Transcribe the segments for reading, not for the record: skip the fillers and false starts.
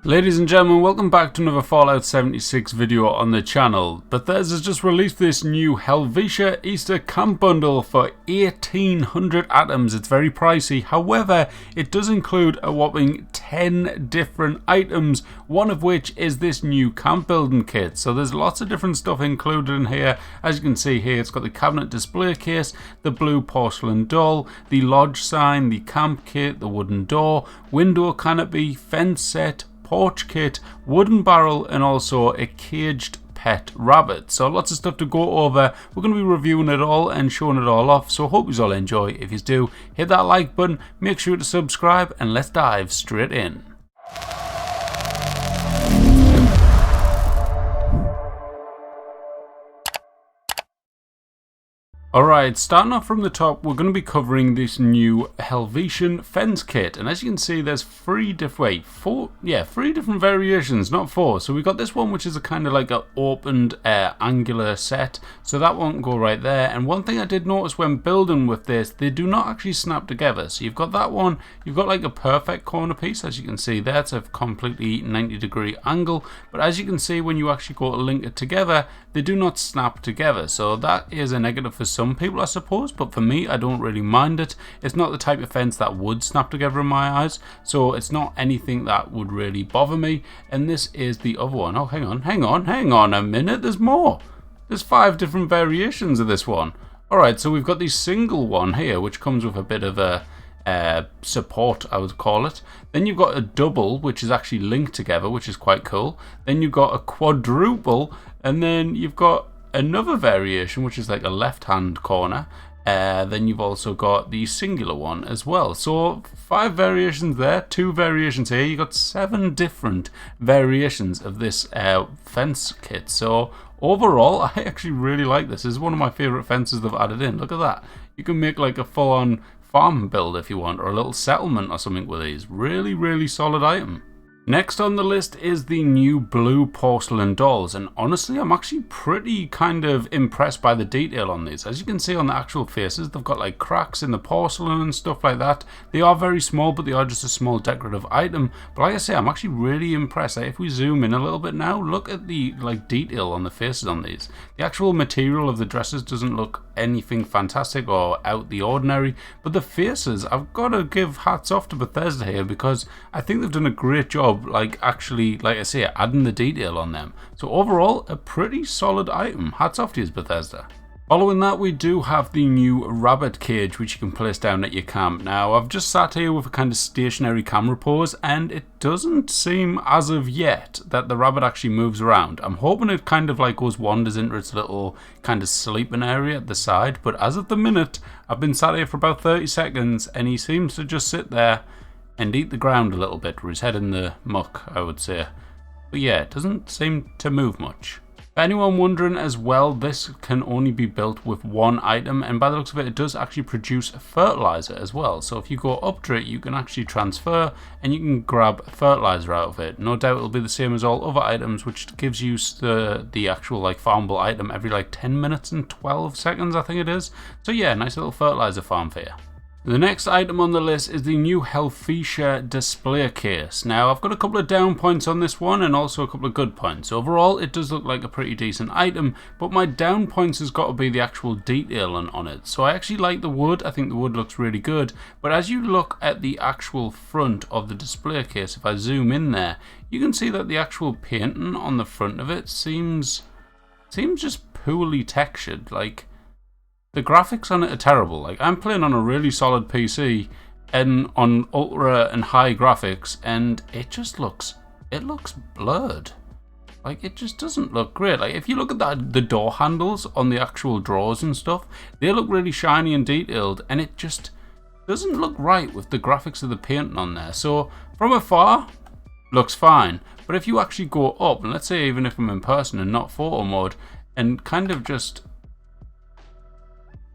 Ladies and gentlemen, welcome back to another Fallout 76 video on the channel. Bethesda's just released this new Helvetia Easter Bundle for 1,800 atoms. It's very pricey, however, it does include a whopping 10 different items, one of which is this new camp building kit. So there's lots of different stuff included in here. As you can see here, it's got the cabinet display case, the blue porcelain doll, the lodge sign, the camp kit, the wooden door, window canopy, fence set, porch kit, wooden barrel, and also a caged pet rabbit. So lots of stuff to go over. We're going to be reviewing it all and showing it all off, so hope you all enjoy. If you do, hit that like button, make sure to subscribe, and let's dive straight in. Alright, starting off from the top, we're going to be covering this new Helvetian fence kit, and as you can see, there's three different variations, not four. So we've got this one, which is a kind of like an opened angular set, so that won't go right there. And one thing I did notice when building with this, they do not actually snap together. So you've got that one, you've got like a perfect corner piece, as you can see there. It's a completely 90-degree angle, but as you can see, when you actually go to link it together, they do not snap together. So that is a negative for some people, I suppose, but for me, I don't really mind it. It's not the type of fence that would snap together in my eyes, so it's not anything that would really bother me. And this is the other one. Oh, hang on a minute, there's more. There's 5 different variations of this one. Alright, so we've got the single one here, which comes with a bit of a support, I would call it. Then you've got a double, which is actually linked together, which is quite cool. Then you've got a quadruple, and then you've got another variation, which is like a left-hand corner. Then you've also got the singular one as well. So 5 variations there, 2 variations here. You've got 7 different variations of this fence kit. So overall, I actually really like this. This is one of my favorite fences they've added in. Look at that. You can make like a full-on farm build if you want, or a little settlement or something with these. Really, really solid item. Next on the list is the new blue porcelain dolls, and honestly, I'm actually pretty kind of impressed by the detail on these. As you can see on the actual faces, they've got like cracks in the porcelain and stuff like that. They are very small, but they are just a small decorative item. But like I say, I'm actually really impressed. If we zoom in a little bit now, look at the like detail on the faces on these. The actual material of the dresses doesn't look anything fantastic or out the ordinary, but the faces, I've got to give hats off to Bethesda here, because I think they've done a great job, like actually, like I say, adding the detail on them. So overall, a pretty solid item. Hats off to you, Bethesda. Following that, we do have the new rabbit cage, which you can place down at your camp. Now, I've just sat here with a kind of stationary camera pose, and it doesn't seem, as of yet, that the rabbit actually moves around. I'm hoping it kind of like wanders into its little kind of sleeping area at the side, but as of the minute, I've been sat here for about 30 seconds, and he seems to just sit there and eat the ground a little bit, with his head in the muck, I would say. But yeah, it doesn't seem to move much. For anyone wondering as well, this can only be built with one item, and by the looks of it, it does actually produce fertilizer as well. So if you go up to it, you can actually transfer and you can grab fertilizer out of it. No doubt it'll be the same as all other items, which gives you the actual like farmable item every like 10 minutes and 12 seconds, I think it is. So yeah, nice little fertilizer farm for you. The next item on the list is the new Helvetia display case. Now, I've got a couple of down points on this one and also a couple of good points. Overall, it does look like a pretty decent item, but my down points has got to be the actual detail on it. So I actually like the wood. I think the wood looks really good. But as you look at the actual front of the display case, if I zoom in there, you can see that the actual painting on the front of it seems just poorly textured. Like, the graphics on it are terrible. Like, I'm playing on a really solid PC and on ultra and high graphics, and it just looks blurred. Like, it just doesn't look great. Like, if you look at the door handles on the actual drawers and stuff, they look really shiny and detailed, and it just doesn't look right with the graphics of the painting on there. So from afar, looks fine. But if you actually go up, and let's say even if I'm in person and not photo mode, and kind of just,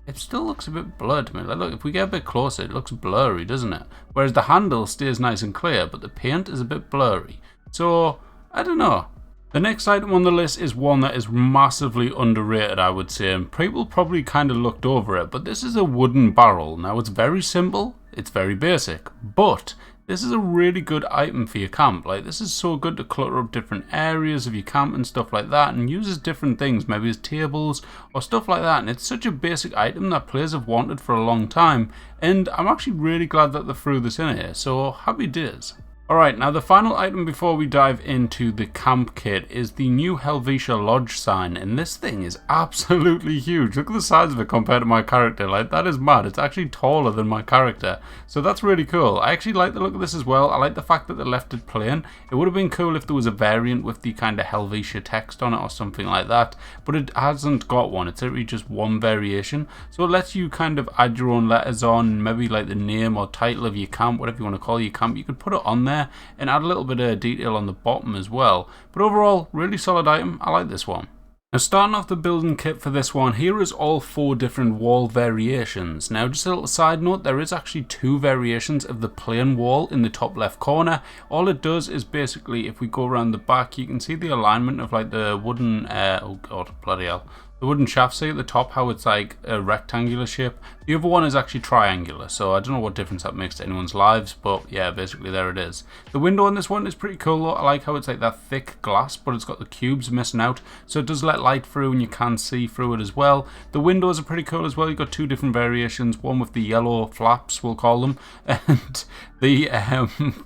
it still looks a bit blurred to me. Like, look, if we get a bit closer, it looks blurry, doesn't it? Whereas the handle stays nice and clear, but the paint is a bit blurry. So, I don't know. The next item on the list is one that is massively underrated, I would say, and people probably kind of looked over it, but this is a wooden barrel. Now, it's very simple, it's very basic, but this is a really good item for your camp. Like, this is so good to clutter up different areas of your camp and stuff like that, and uses different things, maybe as tables or stuff like that. And it's such a basic item that players have wanted for a long time, and I'm actually really glad that they threw this in here, so happy days. Alright, now the final item before we dive into the camp kit is the new Helvetia Lodge sign, and this thing is absolutely huge. Look at the size of it compared to my character. Like, that is mad. It's actually taller than my character, so that's really cool. I actually like the look of this as well. I like the fact that they left it plain. It would have been cool if there was a variant with the kind of Helvetia text on it or something like that, but it hasn't got one. It's literally just one variation, so it lets you kind of add your own letters on, maybe like the name or title of your camp, whatever you want to call your camp. You could put it on there and add a little bit of detail on the bottom as well. But overall, really solid item. I like this one. Now, starting off the building kit for this one, here is all 4 different wall variations. Now, just a little side note, there is actually 2 variations of the plain wall in the top left corner. All it does is basically, if we go around the back, you can see the alignment of like the wooden, oh god, bloody hell. The wooden shaft, see at the top how it's like a rectangular shape. The other one is actually triangular, so I don't know what difference that makes to anyone's lives, but yeah, basically there it is. The window on this one is pretty cool though. I like how it's like that thick glass, but it's got the cubes missing out, so it does let light through and you can see through it as well. The windows are pretty cool as well. You've got 2 different variations, one with the yellow flaps, we'll call them, and the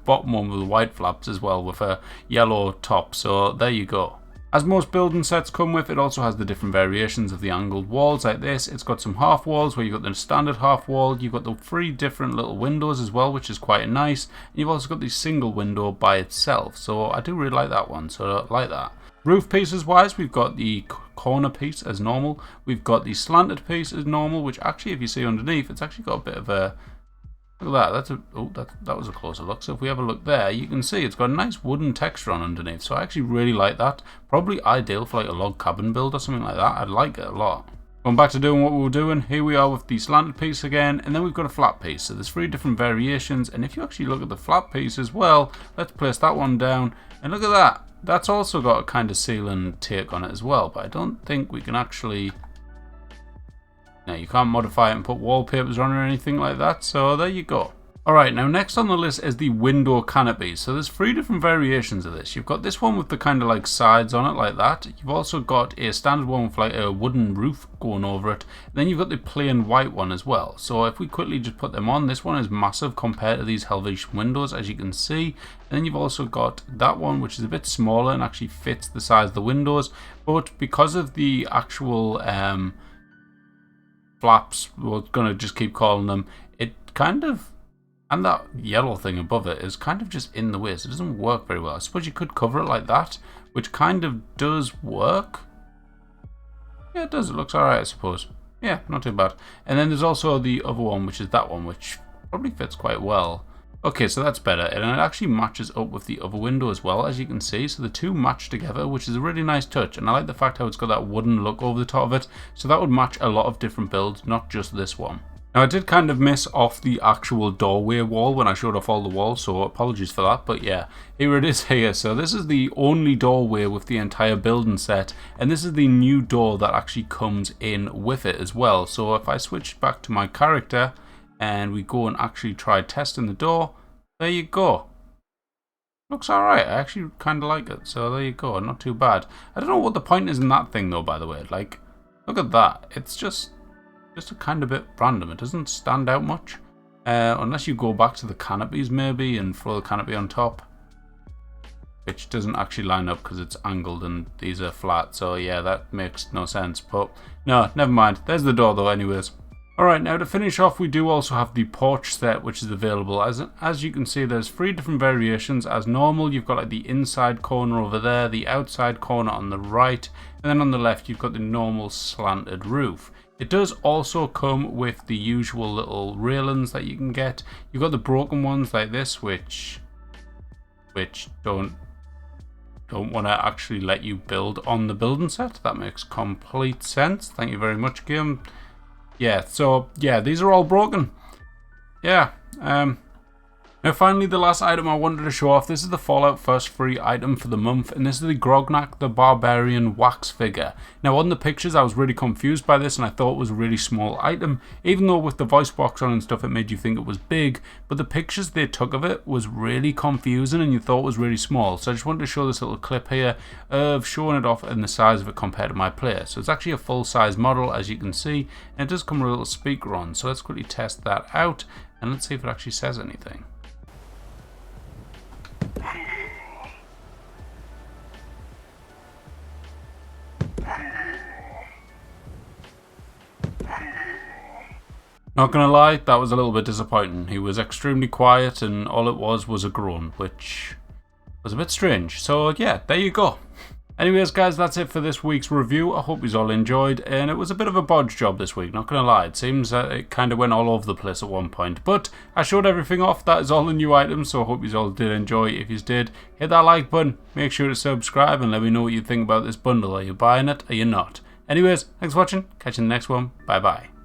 bottom one with the white flaps as well with a yellow top, so there you go. As most building sets come with, it also has the different variations of the angled walls like this. It's got some half walls where you've got the standard half wall. You've got the 3 different little windows as well, which is quite nice. And you've also got the single window by itself. So I do really like that one. So I like that. Roof pieces wise, we've got the corner piece as normal. We've got the slanted piece as normal, which actually, if you see underneath, it's actually got a bit of a... Look at that, that was a closer look. So if we have a look there, you can see it's got a nice wooden texture on underneath. So I actually really like that. Probably ideal for like a log cabin build or something like that. I'd like it a lot. Going back to doing what we were doing, here we are with the slanted piece again, and then we've got a flat piece. So there's 3 different variations, and if you actually look at the flat piece as well, let's place that one down, and look at that. That's also got a kind of ceiling take on it as well, but I don't think we can actually... Now, you can't modify it and put wallpapers on or anything like that, so there you go. Alright, now next on the list is the window canopy. So there's 3 different variations of this. You've got this one with the kind of like sides on it like that. You've also got a standard one with like a wooden roof going over it. Then you've got the plain white one as well. So if we quickly just put them on, this one is massive compared to these Helvetian windows, as you can see. And then you've also got that one, which is a bit smaller and actually fits the size of the windows. But because of the actual... flaps, we're gonna just keep calling them, it kind of, and that yellow thing above it is kind of just in the way, so it doesn't work very well. I suppose you could cover it like that, which kind of does work. Yeah, it does. It looks alright, I suppose. Yeah, not too bad. And then there's also the other one, which is that one, which probably fits quite well. Okay, so that's better, and it actually matches up with the other window as well, as you can see. So the 2 match together, which is a really nice touch, and I like the fact how it's got that wooden look over the top of it. So that would match a lot of different builds, not just this one. Now, I did kind of miss off the actual doorway wall when I showed off all the walls, so apologies for that, but yeah, here it is here. So this is the only doorway with the entire building set, and this is the new door that actually comes in with it as well. So if I switch back to my character, and we go and actually try testing the door, there you go. Looks alright, I actually kind of like it, so there you go, not too bad. I don't know what the point is in that thing though, by the way. Like, look at that, it's just a kind of bit random. It doesn't stand out much, unless you go back to the canopies maybe and throw the canopy on top, which doesn't actually line up because it's angled and these are flat, so yeah, that makes no sense. But no, never mind, there's the door though anyways. Alright, now to finish off, we do also have the porch set, which is available. As you can see, there's 3 different variations. As normal, you've got like the inside corner over there, the outside corner on the right, and then on the left, you've got the normal slanted roof. It does also come with the usual little railings that you can get. You've got the broken ones like this, which don't want to actually let you build on the building set. That makes complete sense. Thank you very much, game. Yeah, so yeah, these are all broken. Yeah, Now finally, the last item I wanted to show off, this is the Fallout First free item for the month, and this is the Grognak the Barbarian wax figure. Now on the pictures I was really confused by this and I thought it was a really small item, even though with the voice box on and stuff it made you think it was big, but the pictures they took of it was really confusing and you thought it was really small. So I just wanted to show this little clip here of showing it off and the size of it compared to my player. So it's actually a full size model, as you can see, and it does come with a little speaker on. So let's quickly test that out and let's see if it actually says anything. Not gonna lie, that was a little bit disappointing. He was extremely quiet and all it was a groan, which was a bit strange. So yeah, there you go. Anyways guys, that's it for this week's review. I hope you all enjoyed, and it was a bit of a bodge job this week, not gonna lie. It seems that it kind of went all over the place at one point, but I showed everything off. That is all the new items, so I hope you all did enjoy. If you did, hit that like button, make sure to subscribe, and let me know what you think about this bundle. Are you buying it? Are you not? Anyways, thanks for watching. Catch you in the next one. Bye bye.